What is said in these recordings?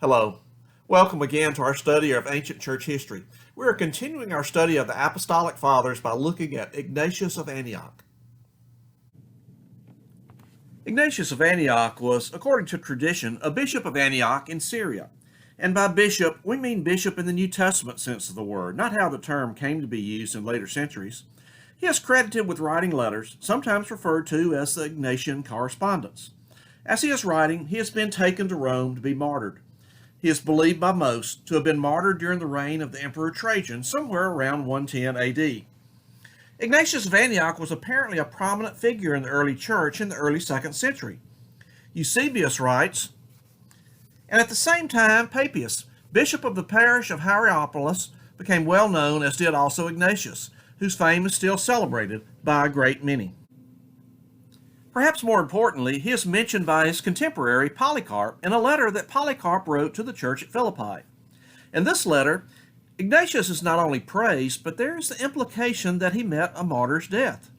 Hello. Welcome again to our study of ancient church history. We are continuing our study of the Apostolic Fathers by looking at Ignatius of Antioch. Ignatius of Antioch was, according to tradition, a bishop of Antioch in Syria. And by bishop, we mean bishop in the New Testament sense of the word, not how the term came to be used in later centuries. He is credited with writing letters, sometimes referred to as the Ignatian correspondence. As he is writing, he has been taken to Rome to be martyred. He is believed by most to have been martyred during the reign of the Emperor Trajan, somewhere around 110 AD. Ignatius of Antioch was apparently a prominent figure in the early church in the early 2nd century. Eusebius writes, and at the same time Papias, bishop of the parish of Hierapolis, became well known, as did also Ignatius, whose fame is still celebrated by a great many. Perhaps more importantly, he is mentioned by his contemporary Polycarp in a letter that Polycarp wrote to the church at Philippi. In this letter, Ignatius is not only praised, but there is the implication that he met a martyr's death.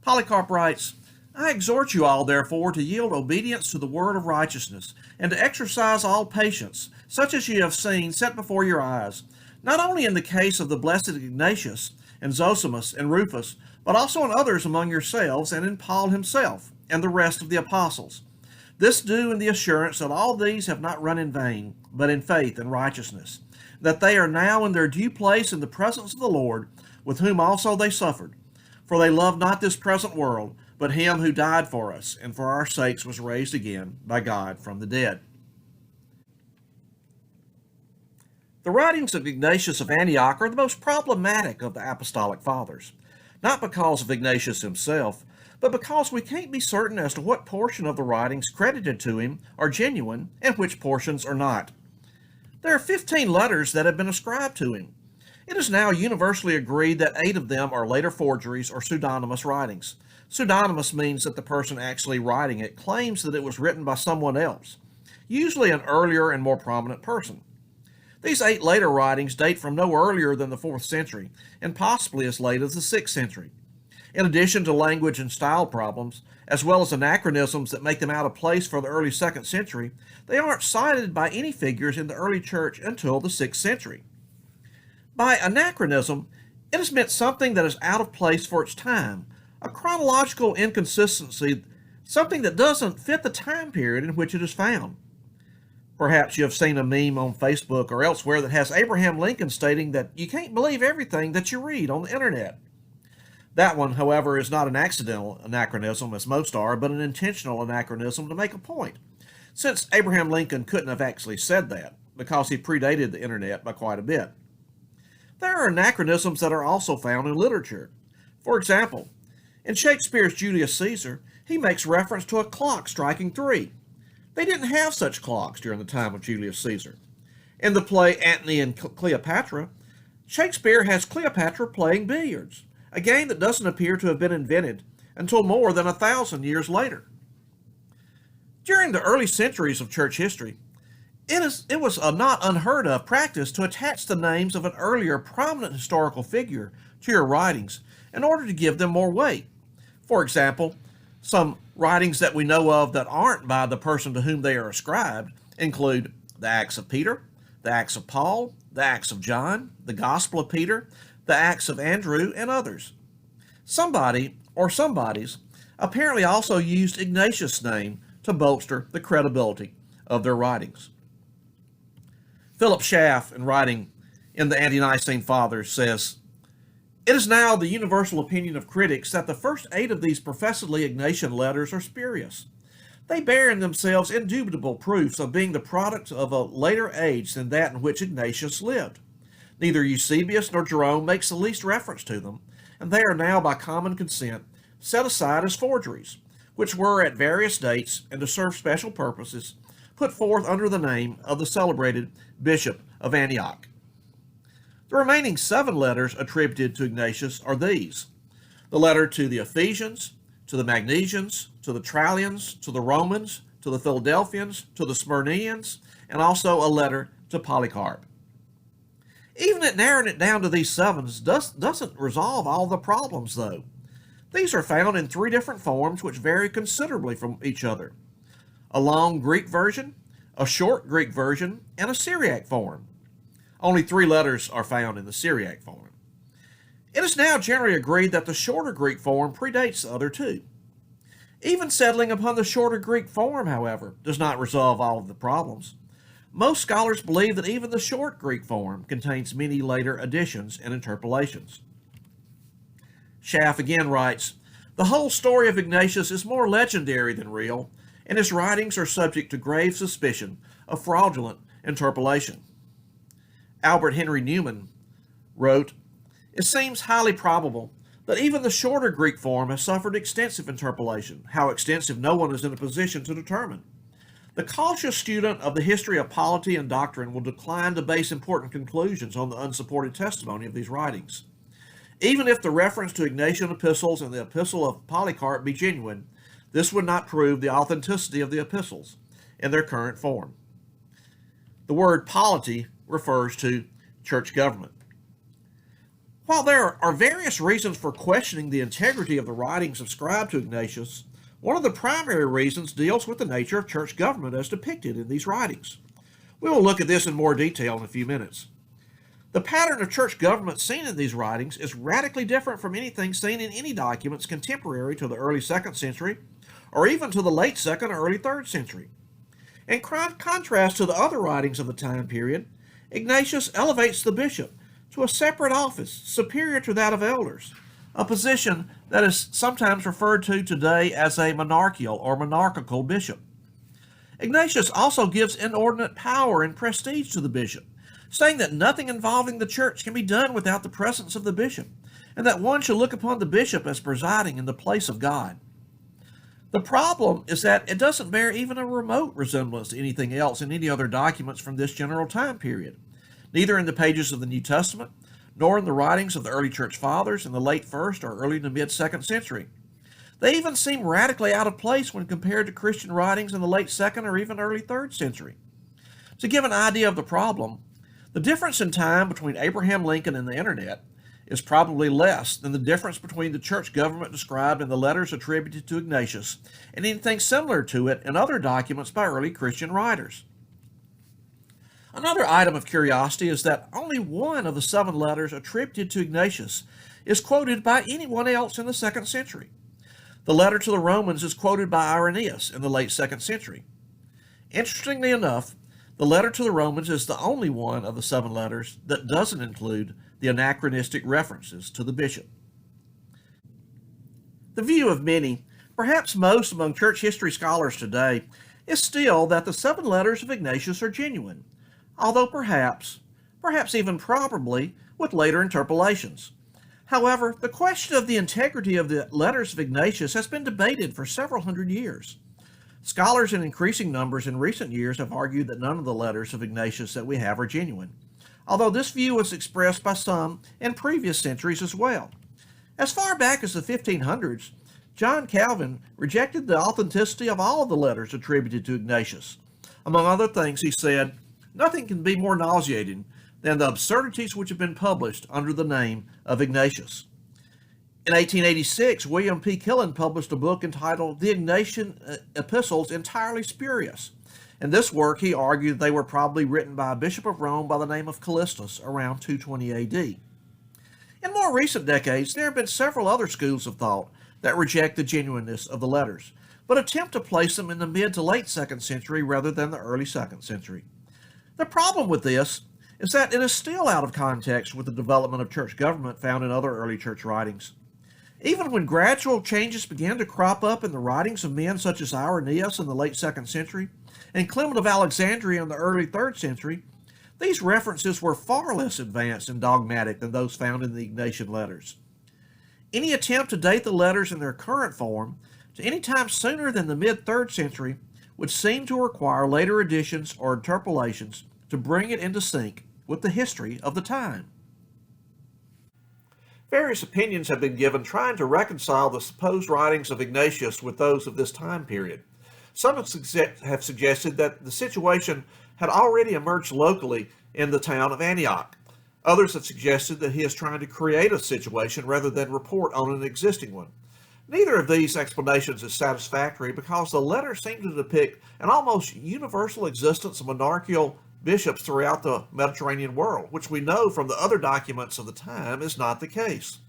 Polycarp writes, I exhort you all, therefore, to yield obedience to the word of righteousness, and to exercise all patience, such as you have seen set before your eyes, not only in the case of the blessed Ignatius, and Zosimus, and Rufus, but also in others among yourselves, and in Paul himself, and the rest of the apostles. This do in the assurance that all these have not run in vain, but in faith and righteousness, that they are now in their due place in the presence of the Lord, with whom also they suffered. For they love not this present world, but him who died for us, and for our sakes was raised again by God from the dead. The writings of Ignatius of Antioch are the most problematic of the Apostolic Fathers, not because of Ignatius himself, but because we can't be certain as to what portion of the writings credited to him are genuine and which portions are not. There are 15 letters that have been ascribed to him. It is now universally agreed that 8 of them are later forgeries or pseudonymous writings. Pseudonymous means that the person actually writing it claims that it was written by someone else, usually an earlier and more prominent person. These 8 later writings date from no earlier than the 4th century, and possibly as late as the 6th century. In addition to language and style problems, as well as anachronisms that make them out of place for the early 2nd century, they aren't cited by any figures in the early church until the 6th century. By anachronism, it is meant something that is out of place for its time, a chronological inconsistency, something that doesn't fit the time period in which it is found. Perhaps you have seen a meme on Facebook or elsewhere that has Abraham Lincoln stating that you can't believe everything that you read on the internet. That one, however, is not an accidental anachronism, as most are, but an intentional anachronism to make a point, since Abraham Lincoln couldn't have actually said that, because he predated the internet by quite a bit. There are anachronisms that are also found in literature. For example, in Shakespeare's Julius Caesar, he makes reference to a clock striking 3. They didn't have such clocks during the time of Julius Caesar. In the play Antony and Cleopatra, Shakespeare has Cleopatra playing billiards, a game that doesn't appear to have been invented until more than 1,000 years later. During the early centuries of church history, it was a not unheard of practice to attach the names of an earlier prominent historical figure to your writings in order to give them more weight. For example, some writings that we know of that aren't by the person to whom they are ascribed include the Acts of Peter, the Acts of Paul, the Acts of John, the Gospel of Peter, the Acts of Andrew, and others. Somebody, or somebodies, apparently also used Ignatius' name to bolster the credibility of their writings. Philip Schaff, in writing in the Ante-Nicene Fathers, says, it is now the universal opinion of critics that the first 8 of these professedly Ignatian letters are spurious. They bear in themselves indubitable proofs of being the product of a later age than that in which Ignatius lived. Neither Eusebius nor Jerome makes the least reference to them, and they are now by common consent set aside as forgeries, which were at various dates, and to serve special purposes, put forth under the name of the celebrated Bishop of Antioch. The remaining 7 letters attributed to Ignatius are these: the letter to the Ephesians, to the Magnesians, to the Trallians, to the Romans, to the Philadelphians, to the Smyrnaeans, and also a letter to Polycarp. Even at narrowing it down to these 7 doesn't resolve all the problems, though. These are found in 3 different forms which vary considerably from each other: a long Greek version, a short Greek version, and a Syriac form. Only 3 letters are found in the Syriac form. It is now generally agreed that the shorter Greek form predates the other 2. Even settling upon the shorter Greek form, however, does not resolve all of the problems. Most scholars believe that even the short Greek form contains many later additions and interpolations. Schaff again writes, "The whole story of Ignatius is more legendary than real, and his writings are subject to grave suspicion of fraudulent interpolation." Albert Henry Newman wrote, "It seems highly probable that even the shorter Greek form has suffered extensive interpolation. How extensive no one is in a position to determine. The cautious student of the history of polity and doctrine will decline to base important conclusions on the unsupported testimony of these writings. Even if the reference to Ignatian epistles and the epistle of Polycarp be genuine, this would not prove the authenticity of the epistles in their current form." The word polity refers to church government. While there are various reasons for questioning the integrity of the writings ascribed to Ignatius, one of the primary reasons deals with the nature of church government as depicted in these writings. We will look at this in more detail in a few minutes. The pattern of church government seen in these writings is radically different from anything seen in any documents contemporary to the early 2nd century, or even to the late 2nd or early 3rd century. In contrast to the other writings of the time period, Ignatius elevates the bishop to a separate office superior to that of elders, a position that is sometimes referred to today as a monarchical or monarchical bishop. Ignatius also gives inordinate power and prestige to the bishop, saying that nothing involving the church can be done without the presence of the bishop, and that one should look upon the bishop as presiding in the place of God. The problem is that it doesn't bear even a remote resemblance to anything else in any other documents from this general time period, neither in the pages of the New Testament, nor in the writings of the early church fathers in the late 1st or early to mid-2nd century. They even seem radically out of place when compared to Christian writings in the late 2nd or even early 3rd century. To give an idea of the problem, the difference in time between Abraham Lincoln and the Internet is probably less than the difference between the church government described in the letters attributed to Ignatius and anything similar to it in other documents by early Christian writers. Another item of curiosity is that only one of the 7 letters attributed to Ignatius is quoted by anyone else in the 2nd century. The letter to the Romans is quoted by Irenaeus in the late 2nd century. Interestingly enough, the letter to the Romans is the only one of the 7 letters that doesn't include the anachronistic references to the bishop. The view of many, perhaps most among church history scholars today, is still that the 7 letters of Ignatius are genuine, although perhaps even probably, with later interpolations. However, the question of the integrity of the letters of Ignatius has been debated for several hundred years. Scholars in increasing numbers in recent years have argued that none of the letters of Ignatius that we have are genuine, although this view was expressed by some in previous centuries as well. As far back as the 1500s, John Calvin rejected the authenticity of all of the letters attributed to Ignatius. Among other things, he said, "Nothing can be more nauseating than the absurdities which have been published under the name of Ignatius." In 1886, William P. Killen published a book entitled The Ignatian Epistles Entirely Spurious. In this work, he argued they were probably written by a bishop of Rome by the name of Callistus around 220 AD. In more recent decades, there have been several other schools of thought that reject the genuineness of the letters, but attempt to place them in the mid to late 2nd century rather than the early 2nd century. The problem with this is that it is still out of context with the development of church government found in other early church writings. Even when gradual changes began to crop up in the writings of men such as Irenaeus in the late 2nd century and Clement of Alexandria in the early 3rd century, these references were far less advanced and dogmatic than those found in the Ignatian letters. Any attempt to date the letters in their current form to any time sooner than the mid-3rd century would seem to require later additions or interpolations to bring it into sync with the history of the time. Various opinions have been given trying to reconcile the supposed writings of Ignatius with those of this time period. Some have suggested that the situation had already emerged locally in the town of Antioch. Others have suggested that he is trying to create a situation rather than report on an existing one. Neither of these explanations is satisfactory because the letters seem to depict an almost universal existence of monarchical bishops throughout the Mediterranean world, which we know from the other documents of the time is not the case.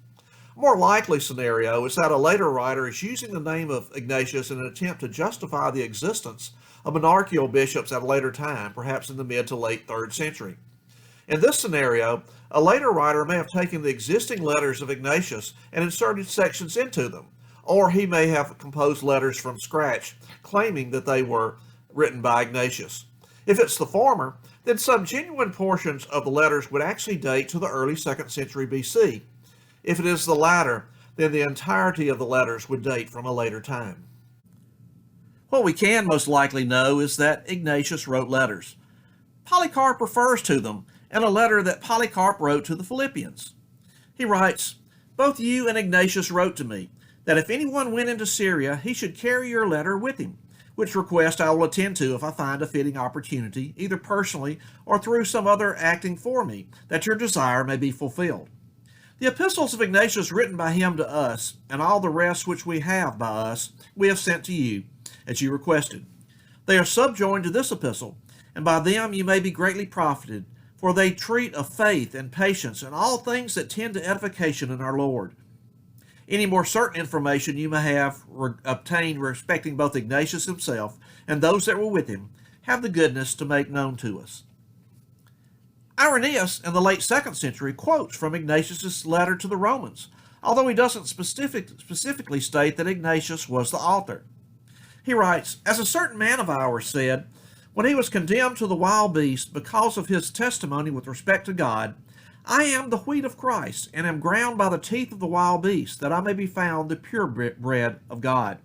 A more likely scenario is that a later writer is using the name of Ignatius in an attempt to justify the existence of monarchical bishops at a later time, perhaps in the mid to late 3rd century. In this scenario, a later writer may have taken the existing letters of Ignatius and inserted sections into them, or he may have composed letters from scratch, claiming that they were written by Ignatius. If it's the former, then some genuine portions of the letters would actually date to the early 2nd century BC. If it is the latter, then the entirety of the letters would date from a later time. What we can most likely know is that Ignatius wrote letters. Polycarp refers to them in a letter that Polycarp wrote to the Philippians. He writes, "Both you and Ignatius wrote to me that if anyone went into Syria, he should carry your letter with him, which request I will attend to if I find a fitting opportunity, either personally or through some other acting for me, that your desire may be fulfilled." The epistles of Ignatius written by him to us, and all the rest which we have by us, we have sent to you, as you requested. They are subjoined to this epistle, and by them you may be greatly profited, for they treat of faith and patience and all things that tend to edification in our Lord. Any more certain information you may have obtained respecting both Ignatius himself and those that were with him, have the goodness to make known to us. Irenaeus, in the late 2nd century, quotes from Ignatius' letter to the Romans, although he doesn't specifically state that Ignatius was the author. He writes, "As a certain man of ours said, when he was condemned to the wild beast because of his testimony with respect to God, I am the wheat of Christ, and am ground by the teeth of the wild beast, that I may be found the pure bread of God."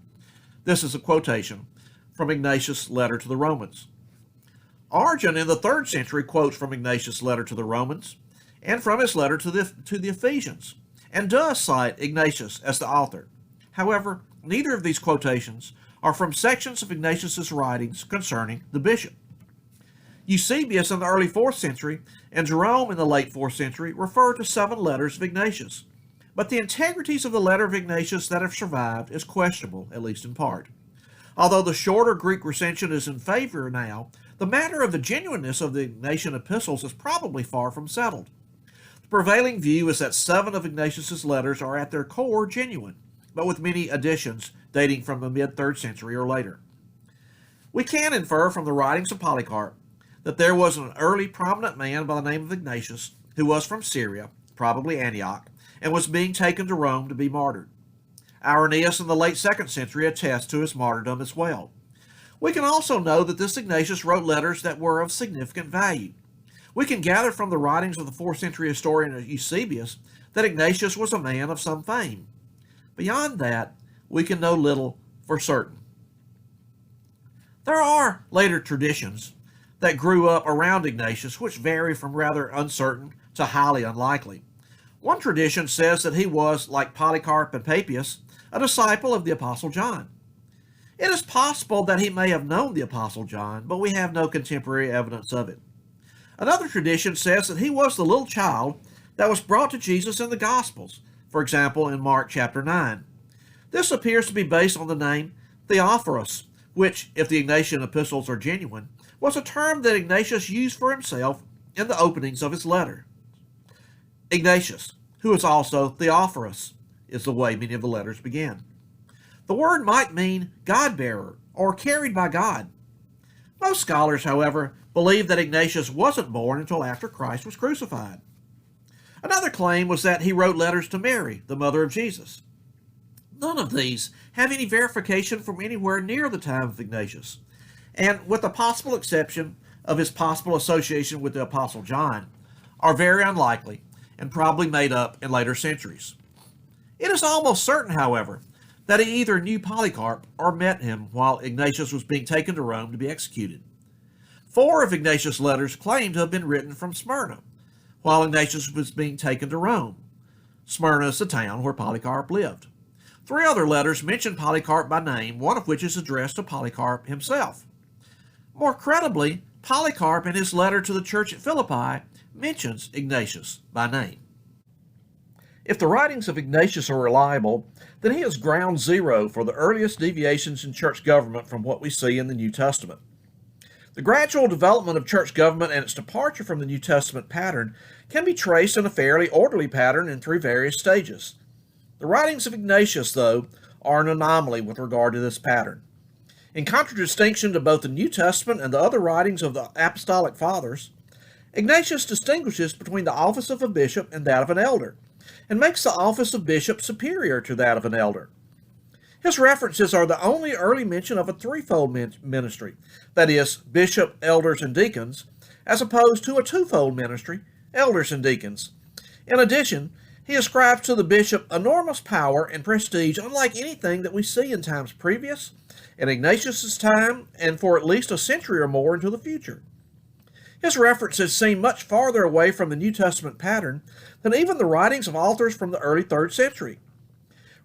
This is a quotation from Ignatius' letter to the Romans. Origen in the 3rd century quotes from Ignatius' letter to the Romans and from his letter to the Ephesians, and does cite Ignatius as the author. However, neither of these quotations are from sections of Ignatius' writings concerning the bishop. Eusebius in the early 4th century and Jerome in the late 4th century refer to 7 letters of Ignatius, but the integrities of the letter of Ignatius that have survived is questionable, at least in part. Although the shorter Greek recension is in favor now, the matter of the genuineness of the Ignatian epistles is probably far from settled. The prevailing view is that 7 of Ignatius' letters are at their core genuine, but with many additions dating from the mid-3rd century or later. We can infer from the writings of Polycarp that there was an early prominent man by the name of Ignatius who was from Syria, probably Antioch, and was being taken to Rome to be martyred. Irenaeus in the late 2nd century attests to his martyrdom as well. We can also know that this Ignatius wrote letters that were of significant value. We can gather from the writings of the 4th century historian Eusebius that Ignatius was a man of some fame. Beyond that, we can know little for certain. There are later traditions that grew up around Ignatius which vary from rather uncertain to highly unlikely. One tradition says that he was, like Polycarp and Papias, a disciple of the Apostle John. It is possible that he may have known the Apostle John, but we have no contemporary evidence of it. Another tradition says that he was the little child that was brought to Jesus in the Gospels, for example in Mark chapter 9. This appears to be based on the name Theophorus, which, if the Ignatian epistles are genuine, was a term that Ignatius used for himself in the openings of his letter. Ignatius, who is also Theophorus, is the way many of the letters begin. The word might mean God-bearer or carried by God. Most scholars, however, believe that Ignatius wasn't born until after Christ was crucified. Another claim was that he wrote letters to Mary, the mother of Jesus. None of these have any verification from anywhere near the time of Ignatius, and with the possible exception of his possible association with the Apostle John, are very unlikely and probably made up in later centuries. It is almost certain, however, that he either knew Polycarp or met him while Ignatius was being taken to Rome to be executed. 4 of Ignatius' letters claim to have been written from Smyrna, while Ignatius was being taken to Rome. Smyrna is the town where Polycarp lived. 3 other letters mention Polycarp by name, one of which is addressed to Polycarp himself. More credibly, Polycarp in his letter to the church at Philippi mentions Ignatius by name. If the writings of Ignatius are reliable, then he is ground zero for the earliest deviations in church government from what we see in the New Testament. The gradual development of church government and its departure from the New Testament pattern can be traced in a fairly orderly pattern in three various stages. The writings of Ignatius, though, are an anomaly with regard to this pattern. In contradistinction to both the New Testament and the other writings of the Apostolic Fathers, Ignatius distinguishes between the office of a bishop and that of an elder, and makes the office of bishop superior to that of an elder. His references are the only early mention of a threefold ministry, that is, bishop, elders, and deacons, as opposed to a twofold ministry, elders and deacons. In addition, he ascribes to the bishop enormous power and prestige unlike anything that we see in times previous, in Ignatius's time, and for at least a century or more into the future. His references seem much farther away from the New Testament pattern than even the writings of authors from the early 3rd century.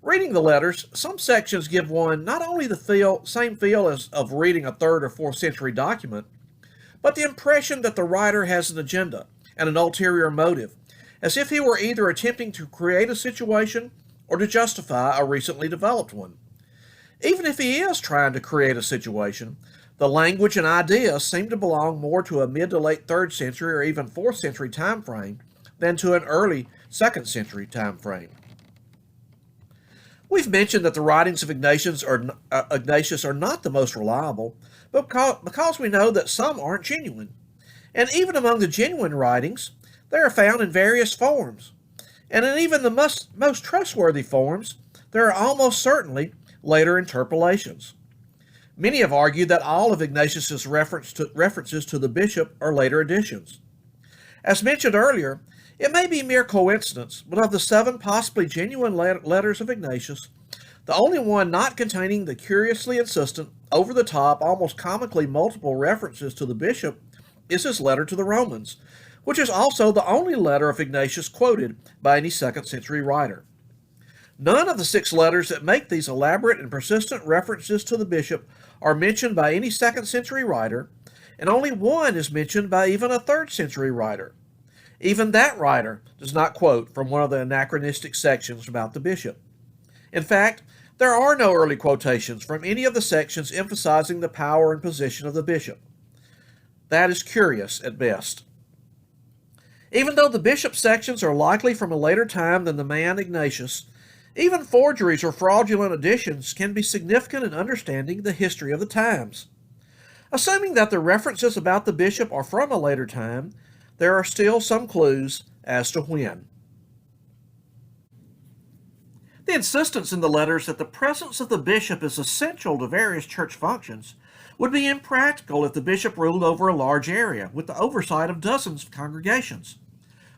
Reading the letters, some sections give one not only the same feel as of reading a 3rd or 4th century document, but the impression that the writer has an agenda and an ulterior motive, as if he were either attempting to create a situation or to justify a recently developed one. Even if he is trying to create a situation, the language and ideas seem to belong more to a mid to late 3rd century or even 4th century time frame than to an early 2nd century time frame. We've mentioned that the writings of Ignatius are not the most reliable, but because we know that some aren't genuine. And even among the genuine writings, they are found in various forms. And in even the most trustworthy forms, there are almost certainly later interpolations. Many have argued that all of Ignatius's references to the bishop are later additions. As mentioned earlier, it may be mere coincidence, but of the 7 possibly genuine letters of Ignatius, the only one not containing the curiously insistent, over-the-top, almost comically multiple references to the bishop is his letter to the Romans, which is also the only letter of Ignatius quoted by any 2nd century writer. None of the 6 letters that make these elaborate and persistent references to the bishop are mentioned by any 2nd century writer, and only one is mentioned by even a 3rd century writer. Even that writer does not quote from one of the anachronistic sections about the bishop. In fact, there are no early quotations from any of the sections emphasizing the power and position of the bishop. That is curious at best. Even though the bishop sections are likely from a later time than the man Ignatius, even forgeries or fraudulent additions can be significant in understanding the history of the times. Assuming that the references about the bishop are from a later time, there are still some clues as to when. The insistence in the letters that the presence of the bishop is essential to various church functions would be impractical if the bishop ruled over a large area with the oversight of dozens of congregations.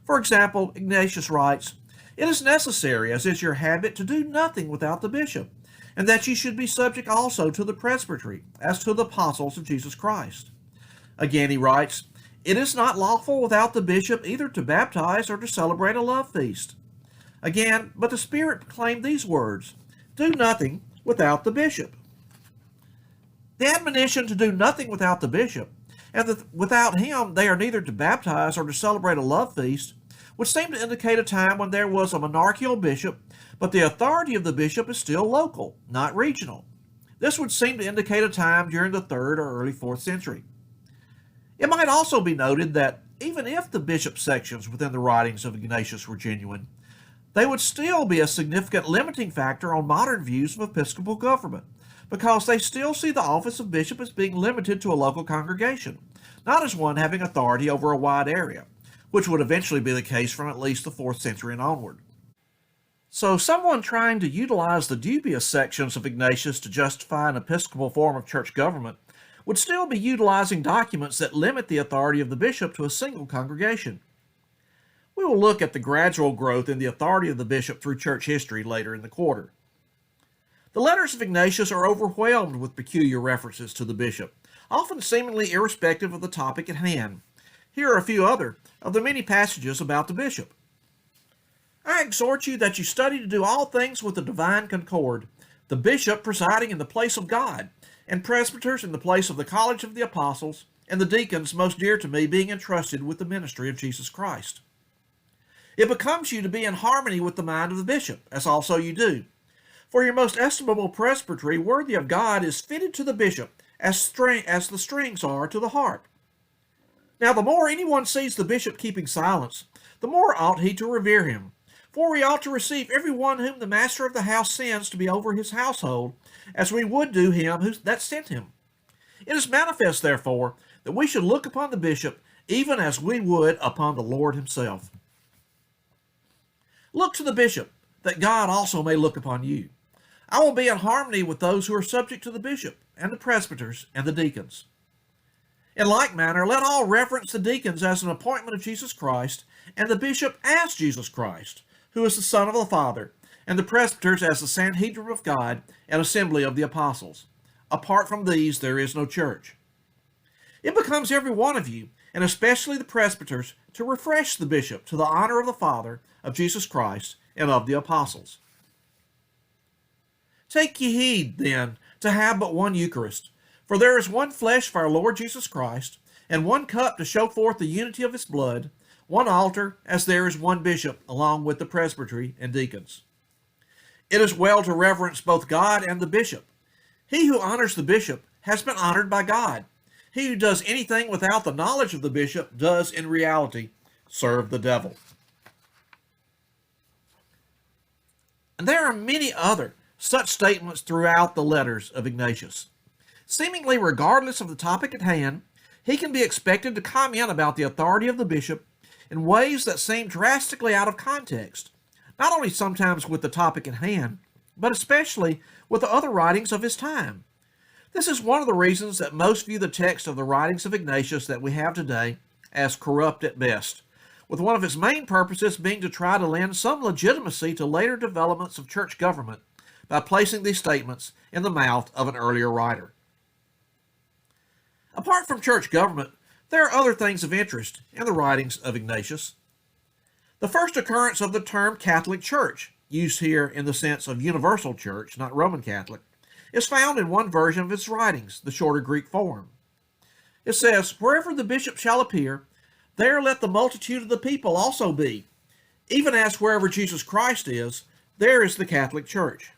For example, Ignatius writes, "It is necessary, as is your habit, to do nothing without the bishop, and that ye should be subject also to the presbytery, as to the apostles of Jesus Christ." Again he writes, "It is not lawful without the bishop either to baptize or to celebrate a love feast." Again, but the Spirit proclaimed these words, "Do nothing without the bishop." The admonition to do nothing without the bishop, and that without him they are neither to baptize or to celebrate a love feast, would seem to indicate a time when there was a monarchical bishop, but the authority of the bishop is still local, not regional. This would seem to indicate a time during the 3rd or early 4th century. It might also be noted that even if the bishop sections within the writings of Ignatius were genuine, they would still be a significant limiting factor on modern views of episcopal government, because they still see the office of bishop as being limited to a local congregation, not as one having authority over a wide area, which would eventually be the case from at least the 4th century and onward. So someone trying to utilize the dubious sections of Ignatius to justify an episcopal form of church government would still be utilizing documents that limit the authority of the bishop to a single congregation. We will look at the gradual growth in the authority of the bishop through church history later in the quarter. The letters of Ignatius are overwhelmed with peculiar references to the bishop, often seemingly irrespective of the topic at hand. Here are a few other of the many passages about the bishop. "I exhort you that you study to do all things with the divine concord, the bishop presiding in the place of God, and presbyters in the place of the college of the apostles, and the deacons most dear to me being entrusted with the ministry of Jesus Christ." It becomes you to be in harmony with the mind of the bishop, as also you do. For your most estimable presbytery worthy of God is fitted to the bishop as the strings are to the harp. Now the more anyone sees the bishop keeping silence, the more ought he to revere him. For we ought to receive every one whom the master of the house sends to be over his household, as we would do him that sent him. It is manifest, therefore, that we should look upon the bishop even as we would upon the Lord himself. Look to the bishop, that God also may look upon you. I will be in harmony with those who are subject to the bishop, and the presbyters, and the deacons. In like manner, let all reverence the deacons as an appointment of Jesus Christ, and the bishop as Jesus Christ, who is the Son of the Father, and the presbyters as the Sanhedrin of God and assembly of the apostles. Apart from these, there is no church. It becomes every one of you, and especially the presbyters, to refresh the bishop to the honor of the Father, of Jesus Christ, and of the apostles. Take ye heed, then, to have but one Eucharist, for there is one flesh for our Lord Jesus Christ, and one cup to show forth the unity of his blood, one altar, as there is one bishop, along with the presbytery and deacons. It is well to reverence both God and the bishop. He who honors the bishop has been honored by God. He who does anything without the knowledge of the bishop does, in reality, serve the devil. And there are many other such statements throughout the letters of Ignatius. Seemingly regardless of the topic at hand, he can be expected to comment about the authority of the bishop in ways that seem drastically out of context, not only sometimes with the topic at hand, but especially with the other writings of his time. This is one of the reasons that most view the text of the writings of Ignatius that we have today as corrupt at best, with one of its main purposes being to try to lend some legitimacy to later developments of church government by placing these statements in the mouth of an earlier writer. Apart from church government, there are other things of interest in the writings of Ignatius. The first occurrence of the term Catholic Church, used here in the sense of universal church, not Roman Catholic, is found in one version of his writings, the shorter Greek form. It says, "Wherever the bishop shall appear, there let the multitude of the people also be, even as wherever Jesus Christ is, there is the Catholic Church."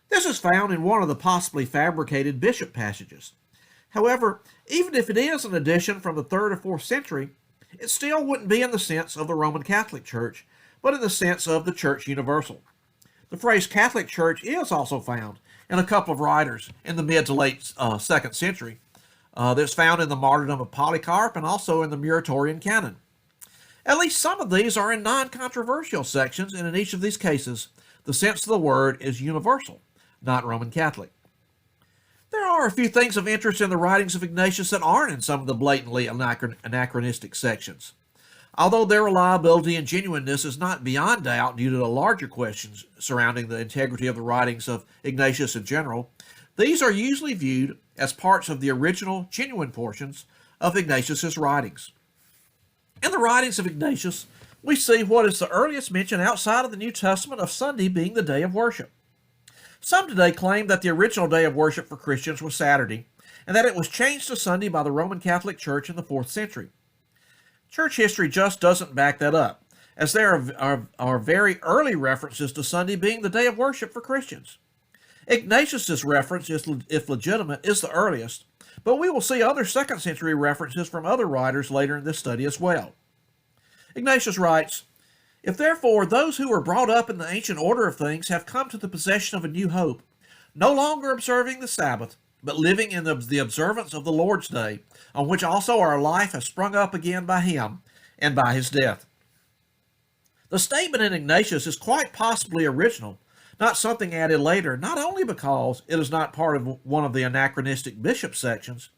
This is found in one of the possibly fabricated bishop passages. However, even if it is an addition from the 3rd or 4th century, it still wouldn't be in the sense of the Roman Catholic Church, but in the sense of the Church Universal. The phrase Catholic Church is also found in a couple of writers in the mid to late 2nd century. That's found in the Martyrdom of Polycarp and also in the Muratorian Canon. At least some of these are in non-controversial sections, and in each of these cases, the sense of the word is universal, not Roman Catholic. There are a few things of interest in the writings of Ignatius that aren't in some of the blatantly anachronistic sections. Although their reliability and genuineness is not beyond doubt due to the larger questions surrounding the integrity of the writings of Ignatius in general, these are usually viewed as parts of the original, genuine portions of Ignatius's writings. In the writings of Ignatius, we see what is the earliest mention outside of the New Testament of Sunday being the day of worship. Some today claim that the original day of worship for Christians was Saturday, and that it was changed to Sunday by the Roman Catholic Church in the 4th century. Church history just doesn't back that up, as there are very early references to Sunday being the day of worship for Christians. Ignatius's reference, if legitimate, is the earliest, but we will see other 2nd century references from other writers later in this study as well. Ignatius writes, "If therefore those who were brought up in the ancient order of things have come to the possession of a new hope, no longer observing the Sabbath, but living in the observance of the Lord's day, on which also our life has sprung up again by him and by his death." The statement in Ignatius is quite possibly original, not something added later, not only because it is not part of one of the anachronistic bishop sections,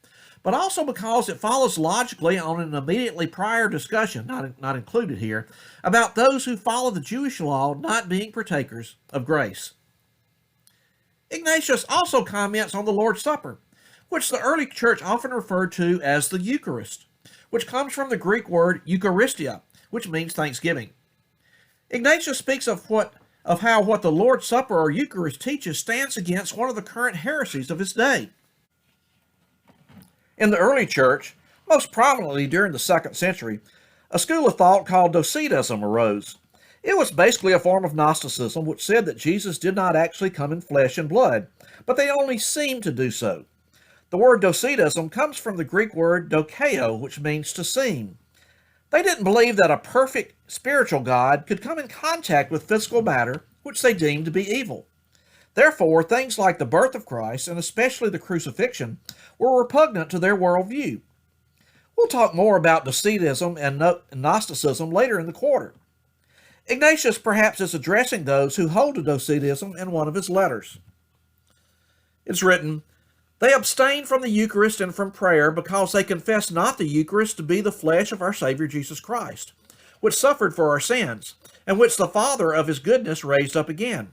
but also because it follows logically on an immediately prior discussion, not included here, about those who follow the Jewish law not being partakers of grace. Ignatius also comments on the Lord's Supper, which the early church often referred to as the Eucharist, which comes from the Greek word Eucharistia, which means thanksgiving. Ignatius speaks of how what the Lord's Supper or Eucharist teaches stands against one of the current heresies of his day. In the early church, most prominently during the 2nd century, A school of thought called Docetism arose. It was basically a form of Gnosticism which said that Jesus did not actually come in flesh and blood, but they only seemed to do so. The word Docetism comes from the Greek word dokeo, which means to seem. They didn't believe that a perfect spiritual God could come in contact with physical matter, which they deemed to be evil. Therefore, things like the birth of Christ, and especially the crucifixion, were repugnant to their worldview. We'll talk more about Docetism and Gnosticism later in the quarter. Ignatius perhaps is addressing those who hold to Docetism in one of his letters. It's written, "They abstain from the Eucharist and from prayer because they confess not the Eucharist to be the flesh of our Savior Jesus Christ, which suffered for our sins, and which the Father of his goodness raised up again.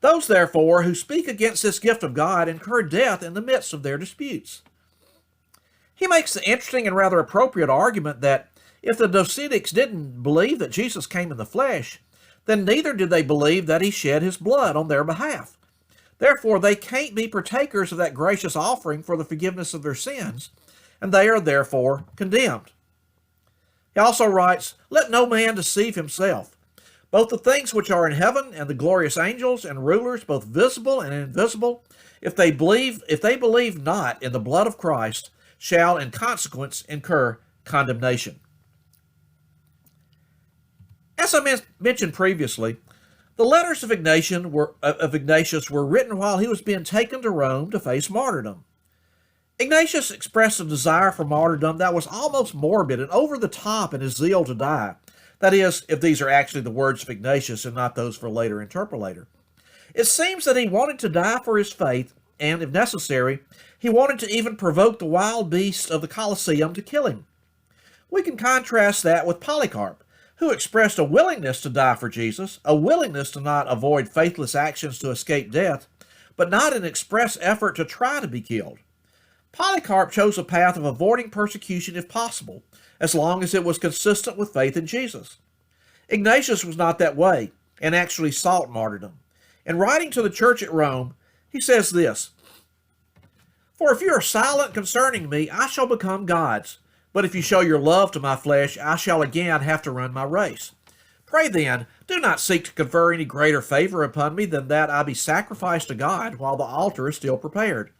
Those, therefore, who speak against this gift of God incur death in the midst of their disputes." He makes the interesting and rather appropriate argument that if the Docetics didn't believe that Jesus came in the flesh, then neither did they believe that he shed his blood on their behalf. Therefore, they can't be partakers of that gracious offering for the forgiveness of their sins, and they are therefore condemned. He also writes, "Let no man deceive himself. Both the things which are in heaven and the glorious angels and rulers, both visible and invisible, if they believe not in the blood of Christ, shall in consequence incur condemnation." As I mentioned previously, the letters of Ignatius were written while he was being taken to Rome to face martyrdom. Ignatius expressed a desire for martyrdom that was almost morbid and over the top in his zeal to die. That is, if these are actually the words of Ignatius and not those for a later interpolator. It seems that he wanted to die for his faith, and, if necessary, he wanted to even provoke the wild beasts of the Colosseum to kill him. We can contrast that with Polycarp, who expressed a willingness to die for Jesus, a willingness to not avoid faithless actions to escape death, but not an express effort to try to be killed. Polycarp chose a path of avoiding persecution if possible, as long as it was consistent with faith in Jesus. Ignatius was not that way, and actually sought martyrdom. In writing to the church at Rome, he says this, "For if you are silent concerning me, I shall become God's. But if you show your love to my flesh, I shall again have to run my race. Pray then, do not seek to confer any greater favor upon me than that I be sacrificed to God while the altar is still prepared.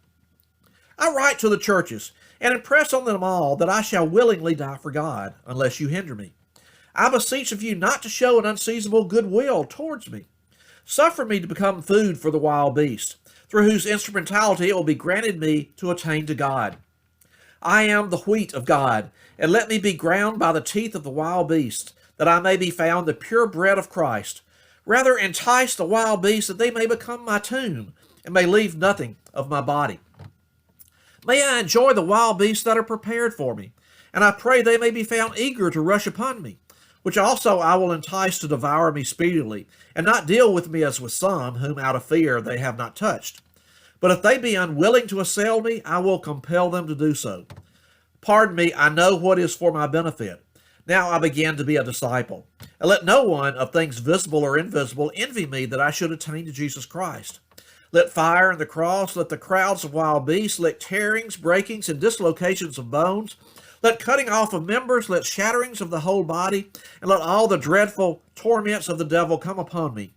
I write to the churches, and impress on them all that I shall willingly die for God, unless you hinder me. I beseech of you not to show an unseasonable goodwill towards me. Suffer me to become food for the wild beast, through whose instrumentality it will be granted me to attain to God. I am the wheat of God, and let me be ground by the teeth of the wild beast, that I may be found the pure bread of Christ. Rather entice the wild beasts that they may become my tomb, and may leave nothing of my body. May I enjoy the wild beasts that are prepared for me, and I pray they may be found eager to rush upon me, which also I will entice to devour me speedily, and not deal with me as with some, whom out of fear they have not touched. But if they be unwilling to assail me, I will compel them to do so. Pardon me, I know what is for my benefit. Now I begin to be a disciple. And let no one of things visible or invisible envy me that I should attain to Jesus Christ. Let fire and the cross, let the crowds of wild beasts, let tearings, breakings, and dislocations of bones, let cutting off of members, let shatterings of the whole body, and let all the dreadful torments of the devil come upon me.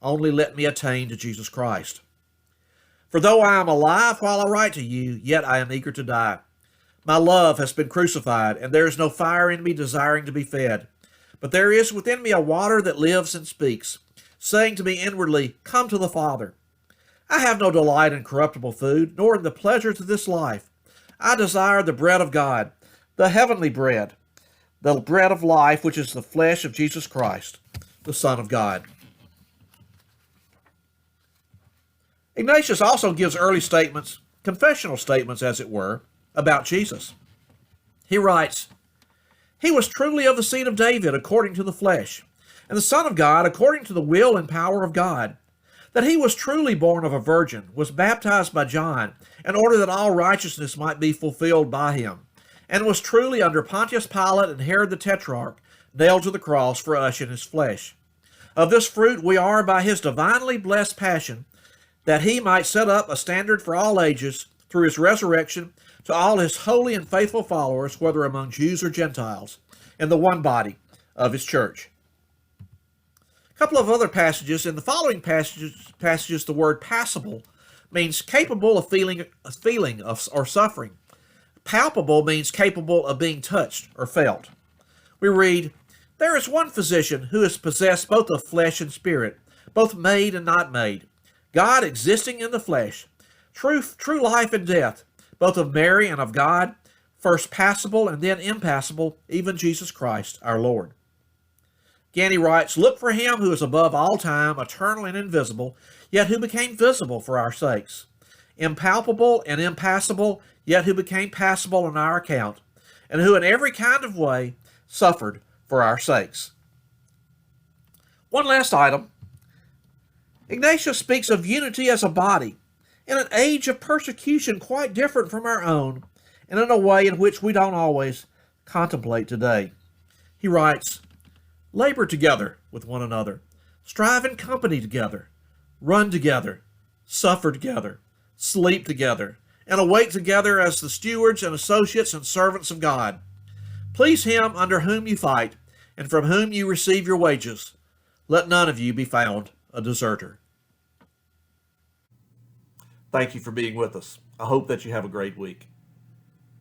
Only let me attain to Jesus Christ. For though I am alive while I write to you, yet I am eager to die. My love has been crucified, and there is no fire in me desiring to be fed. But there is within me a water that lives and speaks, saying to me inwardly, Come to the Father. I have no delight in corruptible food, nor in the pleasures of this life. I desire the bread of God, the heavenly bread, the bread of life, which is the flesh of Jesus Christ, the Son of God. Ignatius also gives early statements, confessional statements as it were, about Jesus. He writes, He was truly of the seed of David according to the flesh, and the Son of God according to the will and power of God. That he was truly born of a virgin, was baptized by John, in order that all righteousness might be fulfilled by him, and was truly under Pontius Pilate and Herod the Tetrarch, nailed to the cross for us in his flesh. Of this fruit we are by his divinely blessed passion, that he might set up a standard for all ages, through his resurrection to all his holy and faithful followers, whether among Jews or Gentiles, in the one body of his church. A couple of other passages. In the following passages, the word passible means capable of feeling or suffering. Palpable means capable of being touched or felt. We read, "There is one physician who is possessed both of flesh and spirit, both made and not made, God existing in the flesh, true life and death, both of Mary and of God, first passible and then impassible, even Jesus Christ our Lord." Again he writes, "Look for him who is above all time, eternal and invisible, yet who became visible for our sakes. Impalpable and impassible, yet who became passible on our account, and who in every kind of way suffered for our sakes." One last item. Ignatius speaks of unity as a body in an age of persecution quite different from our own, and in a way in which we don't always contemplate today. He writes, "Labor together with one another, strive in company together, run together, suffer together, sleep together, and awake together as the stewards and associates and servants of God. Please him under whom you fight, and from whom you receive your wages. Let none of you be found a deserter." Thank you for being with us. I hope that you have a great week.